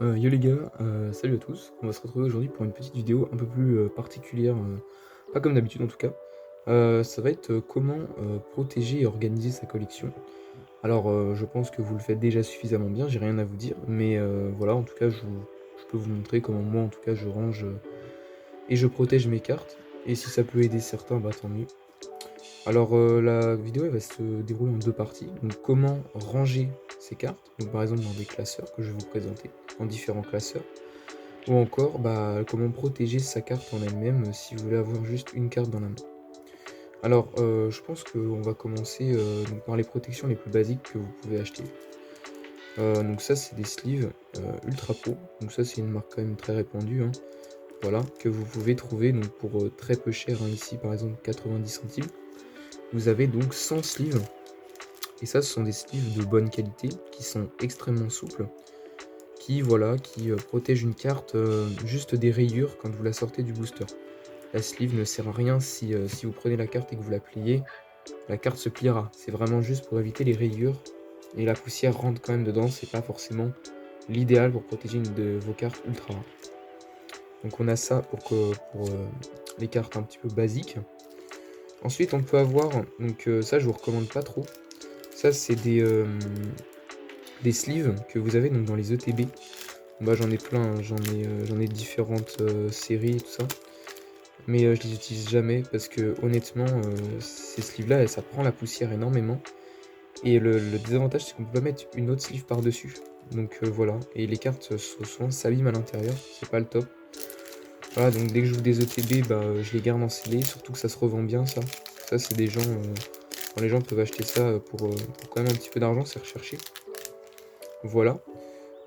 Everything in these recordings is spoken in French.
Yo les gars, salut à tous. On va se retrouver aujourd'hui pour une petite vidéo un peu plus, particulière, pas comme d'habitude en tout cas. Ça va être, comment, protéger et organiser sa collection. Alors, je pense que vous le faites déjà suffisamment bien, j'ai rien à vous dire, mais voilà, en tout cas, je peux vous montrer comment moi, en tout cas, je range, et je protège mes cartes et si ça peut aider certains, bah, tant mieux. Alors, la vidéo, elle va se dérouler en 2 parties. Donc comment ranger ses cartes, donc par exemple dans des classeurs que je vais vous présenter, en différents classeurs. Ou encore, bah, comment protéger sa carte en elle-même, si vous voulez avoir juste une carte dans la main. Alors, je pense qu'on va commencer, donc par les protections les plus basiques que vous pouvez acheter. Donc ça, c'est des sleeves, Ultra Pro. Donc ça, c'est une marque quand même très répandue, hein, voilà, que vous pouvez trouver donc pour, très peu cher, hein, ici par exemple 90 centimes. Vous avez donc 100 sleeves et ça, ce sont des sleeves de bonne qualité qui sont extrêmement souples, qui voilà, qui, protègent une carte, juste des rayures quand vous la sortez du booster. La sleeve ne sert à rien si vous prenez la carte et que vous la pliez, la carte se pliera. C'est vraiment juste pour éviter les rayures et la poussière rentre quand même dedans, c'est pas forcément l'idéal pour protéger une de vos cartes ultra rares. Donc on a ça pour les cartes un petit peu basiques. Ensuite on peut avoir donc ça je vous recommande pas trop. Ça c'est des sleeves que vous avez donc dans les ETB. Bah, j'en ai plein, hein, j'en ai différentes, séries et tout ça. Mais, je les utilise jamais parce que honnêtement, ces sleeves-là, ça prend la poussière énormément et le désavantage, c'est qu'on peut pas mettre une autre sleeve par-dessus. Donc, voilà et les cartes, souvent s'abîment à l'intérieur, c'est pas le top. Voilà, donc dès que j'ouvre des ETB, bah, je les garde en scellé, surtout que ça se revend bien ça. Ça, c'est des gens, enfin les gens peuvent acheter ça, pour quand même un petit peu d'argent, c'est recherché. Voilà.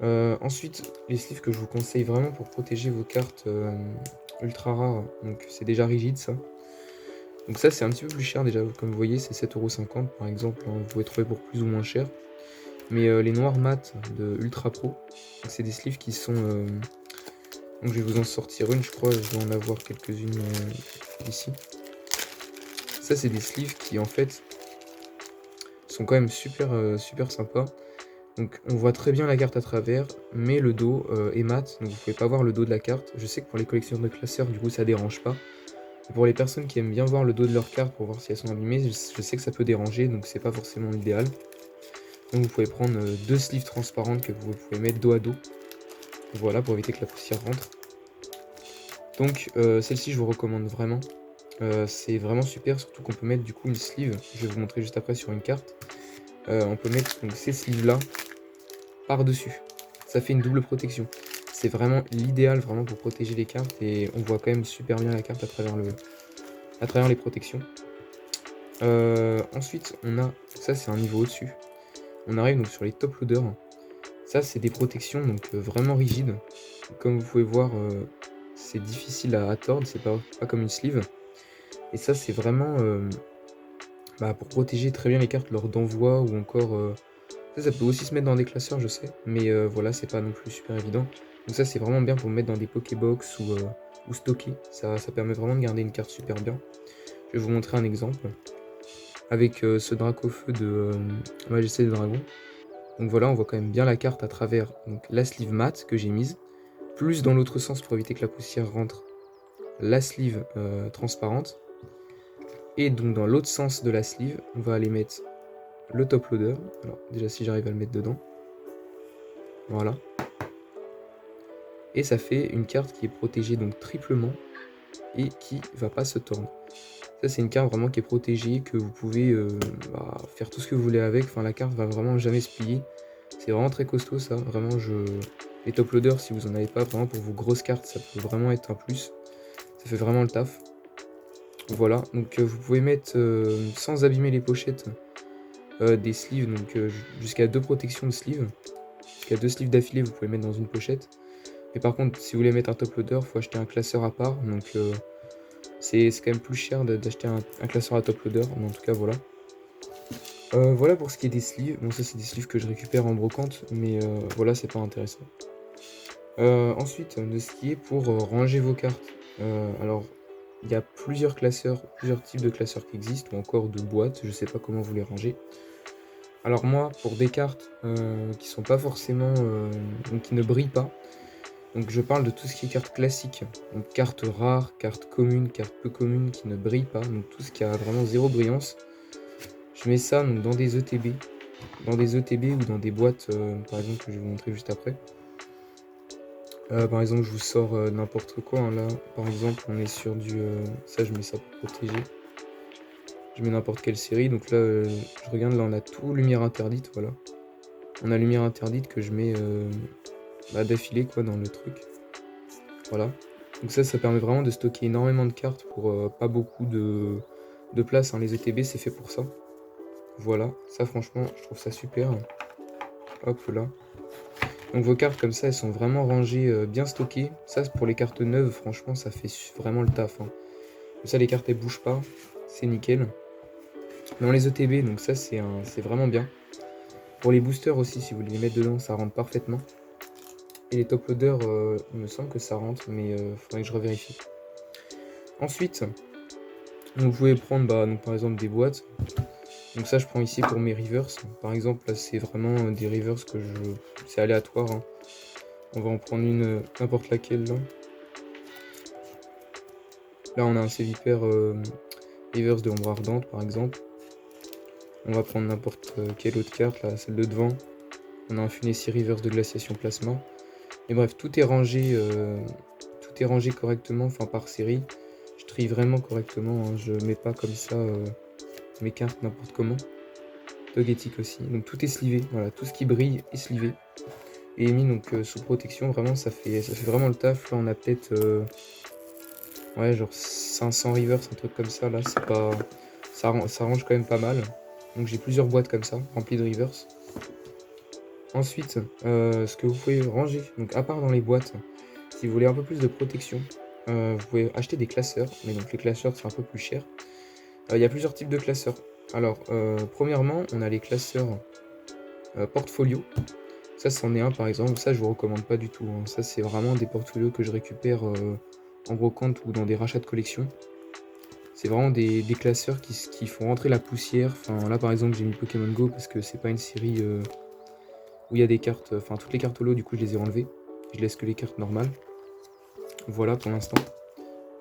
Ensuite, les sleeves que je vous conseille vraiment pour protéger vos cartes, ultra rares, donc c'est déjà rigide ça. Donc ça, c'est un petit peu plus cher déjà, comme vous voyez, c'est 7,50 € par exemple, hein, vous pouvez trouver pour plus ou moins cher. Mais, les noirs mat de Ultra Pro, donc c'est des sleeves qui sont, donc je vais vous en sortir une, je crois, je dois en avoir quelques-unes, ici. Ça, c'est des sleeves qui, en fait, sont quand même super, super sympas. Donc on voit très bien la carte à travers, mais le dos, est mat, donc vous pouvez pas voir le dos de la carte. Je sais que pour les collectionneurs de classeurs, du coup, ça dérange pas. Et pour les personnes qui aiment bien voir le dos de leurs cartes pour voir si elles sont abîmées, je sais que ça peut déranger, donc c'est pas forcément l'idéal. Donc vous pouvez prendre, 2 sleeves transparentes que vous pouvez mettre dos à dos. Voilà, pour éviter que la poussière rentre. Donc, celle-ci, je vous recommande vraiment. C'est vraiment super, surtout qu'on peut mettre du coup une sleeve, je vais vous montrer juste après sur une carte. On peut mettre donc ces sleeves-là par-dessus. Ça fait une double protection. C'est vraiment l'idéal vraiment pour protéger les cartes et on voit quand même super bien la carte à travers les protections. Ensuite, on a ça, c'est un niveau au-dessus. On arrive donc sur les top loaders. Ça, c'est des protections donc vraiment rigides. Comme vous pouvez voir, c'est difficile à tordre, c'est pas comme une sleeve et ça, c'est vraiment, bah, pour protéger très bien les cartes lors d'envoi ou encore, ça peut aussi se mettre dans des classeurs, je sais, mais voilà, c'est pas non plus super évident. Donc ça, c'est vraiment bien pour mettre dans des Pokébox ou stocker. Ça permet vraiment de garder une carte super bien. Je vais vous montrer un exemple avec, ce Dracofeu de, Majesté des Dragons. Donc voilà, on voit quand même bien la carte à travers donc la sleeve mat que j'ai mise, plus dans l'autre sens pour éviter que la poussière rentre, la sleeve, transparente et donc dans l'autre sens de la sleeve, on va aller mettre le top loader. Alors déjà si j'arrive à le mettre dedans, voilà. Et ça fait une carte qui est protégée donc triplement et qui va pas se tordre. Ça, c'est une carte vraiment qui est protégée, que vous pouvez, bah, faire tout ce que vous voulez avec. Enfin, la carte va vraiment jamais se plier. C'est vraiment très costaud ça, vraiment les top loaders, si vous en avez pas, vraiment pour vos grosses cartes, ça peut vraiment être un plus. Ça fait vraiment le taf. Voilà, donc vous pouvez mettre, sans abîmer les pochettes, des sleeves, donc jusqu'à 2 protections de sleeves. Jusqu'à 2 sleeves d'affilée, vous pouvez mettre dans une pochette. Mais par contre, si vous voulez mettre un top loader, il faut acheter un classeur à part, donc c'est quand même plus cher d'acheter un classeur à top loader, mais en tout cas, voilà. Voilà pour ce qui est des sleeves. Bon, ça, c'est des sleeves que je récupère en brocante, mais voilà, c'est pas intéressant. Ensuite, de ce qui est pour, ranger vos cartes. Alors, il y a plusieurs classeurs, plusieurs types de classeurs qui existent ou encore de boîtes, je sais pas comment vous les rangez. Alors moi, pour des cartes qui sont pas forcément, donc qui ne brillent pas, donc je parle de tout ce qui est cartes classiques, donc cartes rares, cartes communes, cartes peu communes qui ne brillent pas, donc tout ce qui a vraiment zéro brillance. Je mets ça donc dans des ETB ou dans des boîtes, par exemple, que je vais vous montrer juste après. Par exemple, je vous sors n'importe quoi, hein, là. Par exemple, on est sur du... ça, je mets ça pour protéger. Je mets n'importe quelle série. Donc là, je regarde, là, on a tout lumière interdite, voilà. On a lumière interdite que je mets d'affilée, quoi, dans le truc. Voilà. Donc ça permet vraiment de stocker énormément de cartes pour pas beaucoup de place, hein. Les ETB, c'est fait pour ça. Voilà. Ça, franchement, je trouve ça super. Hop, là. Donc vos cartes comme ça, elles sont vraiment rangées, bien stockées. Ça, pour les cartes neuves, franchement, ça fait vraiment le taf, hein. Comme ça, les cartes, elles bougent pas. C'est nickel. Dans les ETB, donc ça, c'est vraiment bien. Pour les boosters aussi, si vous voulez les mettre dedans, ça rentre parfaitement. Et les top loaders, il me semble que ça rentre, mais faudrait que je revérifie. Ensuite, donc, vous pouvez prendre donc, par exemple des boîtes. Donc ça, je prends ici pour mes rivers. Par exemple, là, c'est vraiment des rivers que je... C'est aléatoire, hein. On va en prendre une, n'importe laquelle, là. Là, on a un Sévipère rivers de ombre ardente, par exemple. On va prendre n'importe quelle autre carte, là, celle de devant. On a un Funessi rivers de glaciation plasma. Et bref, tout est rangé correctement, enfin par série. Je trie vraiment correctement, hein. Je mets pas comme ça mes cartes n'importe comment. Togetic aussi. Donc tout est slivé, voilà, tout ce qui brille est slivé. Et mis donc sous protection, vraiment ça fait vraiment le taf. Là on a peut-être ouais, genre 500 rivers, un truc comme ça. Là c'est pas. Ça range quand même pas mal. Donc j'ai plusieurs boîtes comme ça, remplies de rivers. Ensuite, ce que vous pouvez ranger, donc à part dans les boîtes, si vous voulez un peu plus de protection, vous pouvez acheter des classeurs, mais donc les classeurs c'est un peu plus cher. Il y a plusieurs types de classeurs. Alors, premièrement, on a les classeurs portfolio. Ça, c'en est un par exemple. Ça, je vous recommande pas du tout, hein. Ça, c'est vraiment des portfolios que je récupère en brocante ou dans des rachats de collection. C'est vraiment des classeurs qui font rentrer la poussière. Enfin, là, par exemple, j'ai mis Pokémon Go parce que c'est pas une série où il y a des cartes. Enfin, toutes les cartes holo, du coup, je les ai enlevées. Je laisse que les cartes normales. Voilà pour l'instant.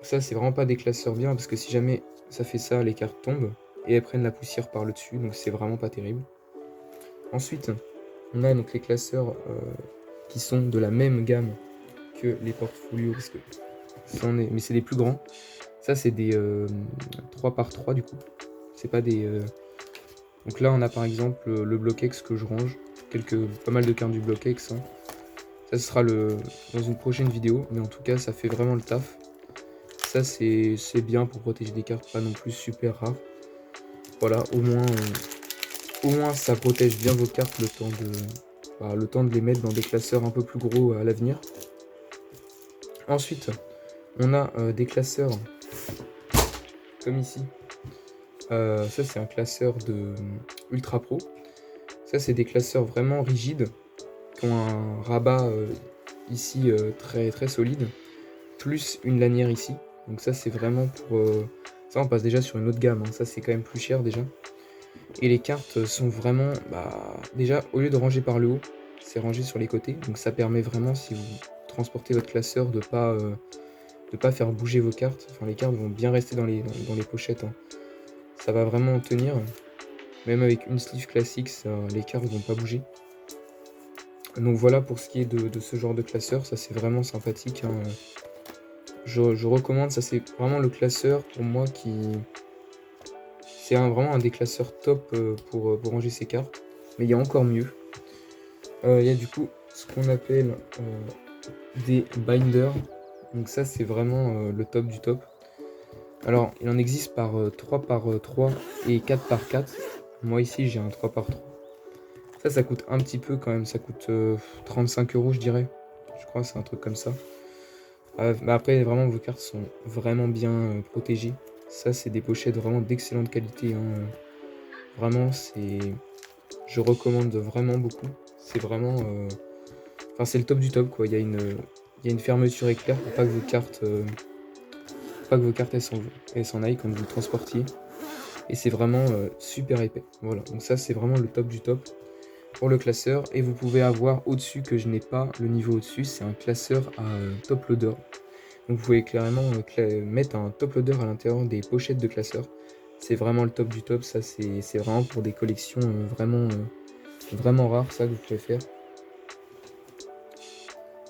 Ça, c'est vraiment pas des classeurs bien parce que si jamais ça fait ça, les cartes tombent et elles prennent la poussière par le dessus, donc c'est vraiment pas terrible. Ensuite, on a donc les classeurs qui sont de la même gamme que les portfolios, parce que mais c'est des plus grands. Ça, c'est des 3x3 du coup. C'est pas des. Donc là, on a par exemple le Bloquex que je range, pas mal de cartes du Bloquex, hein. Ça, ce sera dans une prochaine vidéo, mais en tout cas, ça fait vraiment le taf. Ça, c'est bien pour protéger des cartes pas non plus super rares. Voilà, au moins ça protège bien vos cartes le temps de les mettre dans des classeurs un peu plus gros à l'avenir. Ensuite, on a des classeurs comme ici. Ça, c'est un classeur de Ultra Pro. Ça, c'est des classeurs vraiment rigides qui ont un rabat ici très, très solide, plus une lanière ici. Donc ça, c'est vraiment pour... ça, on passe déjà sur une autre gamme, hein. Ça, c'est quand même plus cher déjà. Et les cartes sont vraiment... déjà, au lieu de ranger par le haut, c'est rangé sur les côtés. Donc ça permet vraiment, si vous transportez votre classeur, de pas faire bouger vos cartes. Enfin, les cartes vont bien rester dans les pochettes, hein. Ça va vraiment tenir. Même avec une sleeve classique, les cartes vont pas bouger. Donc voilà pour ce qui est de ce genre de classeur. Ça, c'est vraiment sympathique, hein. Je recommande. Ça, c'est vraiment le classeur pour moi qui... C'est vraiment un des classeurs top pour ranger ses cartes. Mais il y a encore mieux. Il y a du coup ce qu'on appelle des binders. Donc ça, c'est vraiment le top du top. Alors, il en existe par 3x3 et 4x4. Moi ici, j'ai un 3x3. Ça coûte un petit peu quand même. Ça coûte 35 €, je dirais. Je crois que c'est un truc comme ça. Après, vraiment, vos cartes sont vraiment bien protégées. Ça, c'est des pochettes vraiment d'excellente qualité, hein. Vraiment, je recommande vraiment beaucoup. C'est vraiment... Enfin, c'est le top du top, quoi. Il y a une fermeture éclair pour pas que vos cartes... elles s'en aillent quand vous transportiez. et c'est vraiment super épais. Voilà, donc ça c'est vraiment le top du top pour le classeur. Et vous pouvez avoir au-dessus, que je n'ai pas le niveau au-dessus, c'est un classeur à top loader. Donc vous pouvez clairement mettre un top loader à l'intérieur des pochettes de classeurs. C'est vraiment le top du top, ça c'est vraiment pour des collections vraiment rares, ça que vous pouvez faire.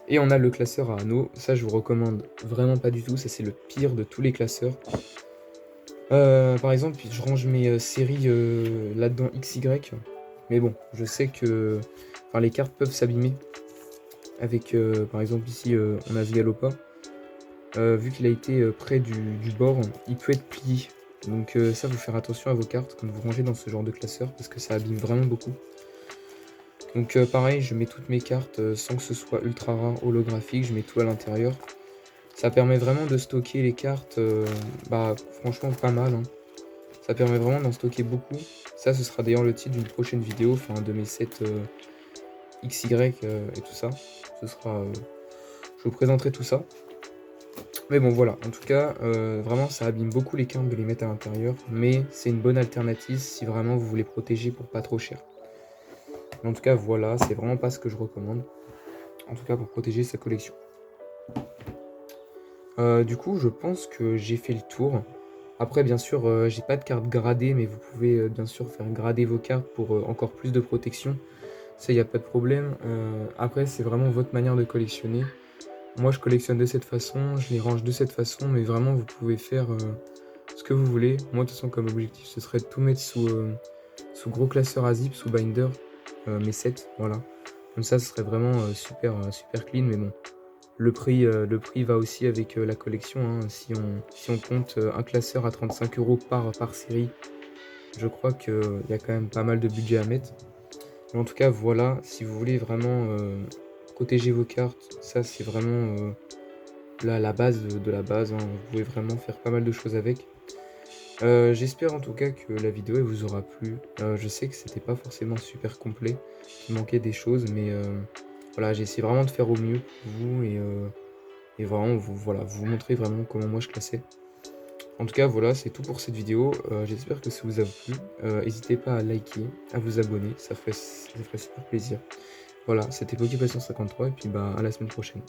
Et on a le classeur à anneaux, ça je vous recommande vraiment pas du tout, ça c'est le pire de tous les classeurs. Par exemple, je range mes séries là-dedans XY, mais bon, je sais que les cartes peuvent s'abîmer avec, par exemple ici on a ce Galopa. Vu qu'il a été près du bord, il peut être plié. Donc ça, faut faire attention à vos cartes quand vous rangez dans ce genre de classeur, parce que ça abîme vraiment beaucoup. Donc pareil, je mets toutes mes cartes sans que ce soit ultra rare, holographique, je mets tout à l'intérieur. Ça permet vraiment de stocker les cartes, franchement pas mal, hein. Ça permet vraiment d'en stocker beaucoup. Ça, ce sera d'ailleurs le titre d'une prochaine vidéo, enfin de mes sets XY et tout ça. Ce sera, je vous présenterai tout ça. Mais bon voilà, en tout cas, vraiment ça abîme beaucoup les cartes de les mettre à l'intérieur, mais c'est une bonne alternative si vraiment vous voulez protéger pour pas trop cher. Mais en tout cas voilà, c'est vraiment pas ce que je recommande, en tout cas pour protéger sa collection. Du coup je pense que j'ai fait le tour. Après bien sûr, j'ai pas de cartes gradées, mais vous pouvez bien sûr faire grader vos cartes pour encore plus de protection. Ça y a pas de problème. Après c'est vraiment votre manière de collectionner. Moi je collectionne de cette façon, je les range de cette façon, mais vraiment vous pouvez faire ce que vous voulez. Moi de toute façon comme objectif ce serait de tout mettre sous gros classeur à zip, sous binder, mes sets, voilà. Comme ça ce serait vraiment super clean, mais bon. Le prix va aussi avec la collection, hein. Si on compte un classeur à 35 € par série, je crois qu'il y a quand même pas mal de budget à mettre. Mais en tout cas voilà, si vous voulez vraiment protéger vos cartes, ça c'est vraiment la base de la base, hein. Vous pouvez vraiment faire pas mal de choses avec. J'espère en tout cas que la vidéo elle vous aura plu. Je sais que c'était pas forcément super complet, qu'il manquait des choses, mais voilà, j'ai essayé vraiment de faire au mieux pour vous et vraiment vous montrer vraiment comment moi je classais. En tout cas voilà, c'est tout pour cette vidéo. J'espère que ça vous a plu. N'hésitez pas à liker, à vous abonner, ça ferait super plaisir. Voilà, c'était Poképassion 53 et puis à la semaine prochaine.